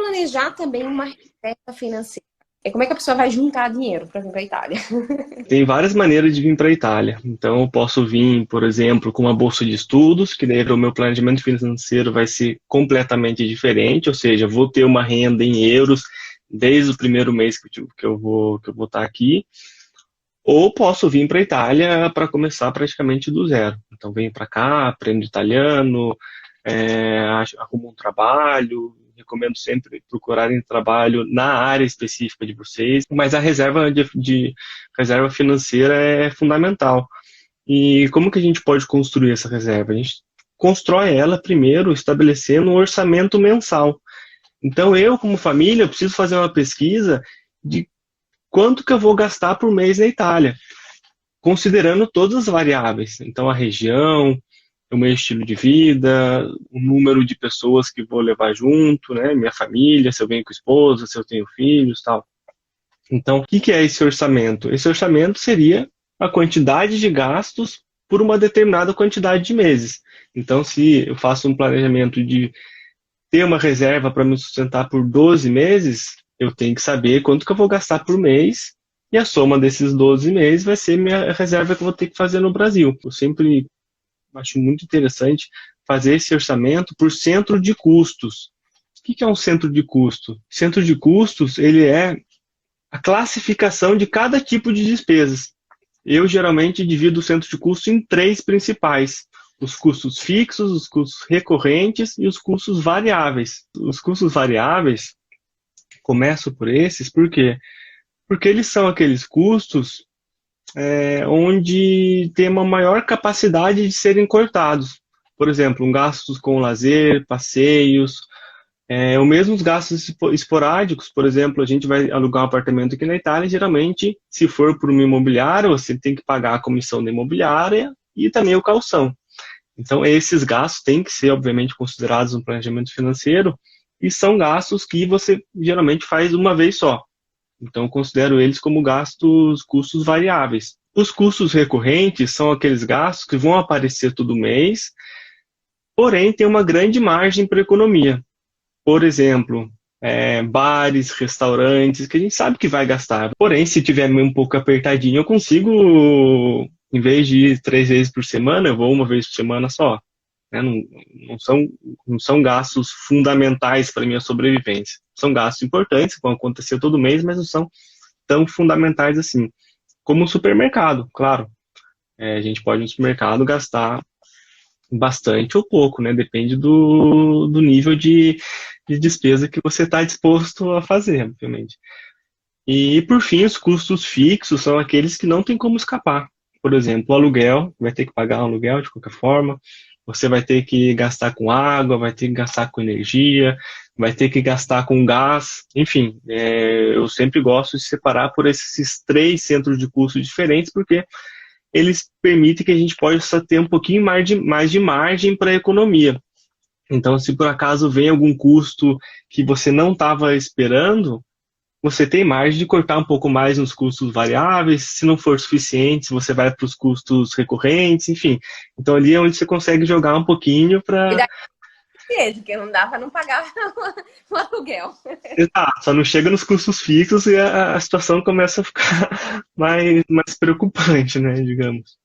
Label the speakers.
Speaker 1: planejar também uma reserva financeira? Como é que a pessoa vai juntar dinheiro para vir para a Itália?
Speaker 2: Tem várias maneiras de vir para a Itália. Então, eu posso vir, por exemplo, com uma bolsa de estudos, que daí o meu planejamento financeiro vai ser completamente diferente, ou seja, vou ter uma renda em euros desde o primeiro mês que eu vou estar aqui. Ou posso vir para a Itália para começar praticamente do zero. Então, venho para cá, aprendo italiano, arrumo um trabalho. Recomendo sempre procurarem trabalho na área específica de vocês, mas a reserva financeira é fundamental. E como que a gente pode construir essa reserva? A gente constrói ela primeiro estabelecendo um orçamento mensal. Então, eu, como família, eu preciso fazer uma pesquisa de quanto que eu vou gastar por mês na Itália, considerando todas as variáveis. Então, a região, o meu estilo de vida, o número de pessoas que vou levar junto, né? Minha família, se eu venho com esposa, se eu tenho filhos, tal. Então, o que é esse orçamento? Esse orçamento seria a quantidade de gastos por uma determinada quantidade de meses. Então, se eu faço um planejamento de ter uma reserva para me sustentar por 12 meses, eu tenho que saber quanto que eu vou gastar por mês, e a soma desses 12 meses vai ser minha reserva que eu vou ter que fazer no Brasil. Eu sempre acho muito interessante fazer esse orçamento por centro de custos. O que é um centro de custo? Centro de custos, ele é a classificação de cada tipo de despesas. Eu geralmente divido o centro de custo em três principais: os custos fixos, os custos recorrentes e os custos variáveis. Os custos variáveis, começo por esses, por quê? Porque eles são aqueles custos onde tem uma maior capacidade de serem cortados. Por exemplo, gastos com lazer, passeios, ou mesmo os gastos esporádicos. Por exemplo, a gente vai alugar um apartamento aqui na Itália, geralmente, se for por uma imobiliária, você tem que pagar a comissão da imobiliária e também o calção. Então, esses gastos têm que ser, obviamente, considerados no planejamento financeiro, e são gastos que você geralmente faz uma vez só. Então, eu considero eles como custos variáveis. Os custos recorrentes são aqueles gastos que vão aparecer todo mês, porém tem uma grande margem para economia. Por exemplo, bares, restaurantes, que a gente sabe que vai gastar. Porém, se tiver um pouco apertadinho, eu consigo, em vez de ir 3 vezes por semana, eu vou uma vez por semana só. Né? Não são gastos fundamentais para a minha sobrevivência. São gastos importantes, que vão acontecer todo mês, mas não são tão fundamentais assim. Como o supermercado, claro. A gente pode no supermercado gastar bastante ou pouco, né? Depende do nível de despesa que você está disposto a fazer, obviamente. E, por fim, os custos fixos são aqueles que não tem como escapar. Por exemplo, o aluguel, vai ter que pagar um aluguel de qualquer forma, você vai ter que gastar com água, vai ter que gastar com energia, vai ter que gastar com gás, enfim, eu sempre gosto de separar por esses três centros de custo diferentes, porque eles permitem que a gente possa ter um pouquinho mais de margem para a economia. Então, se por acaso vem algum custo que você não estava esperando, você tem margem de cortar um pouco mais nos custos variáveis. Se não for suficiente, você vai para os custos recorrentes, enfim. Então, ali é onde você consegue jogar um pouquinho
Speaker 1: E
Speaker 2: para...
Speaker 1: daí, porque não dá para não pagar o aluguel.
Speaker 2: Exato, só não chega nos custos fixos e a situação começa a ficar mais preocupante, né, digamos.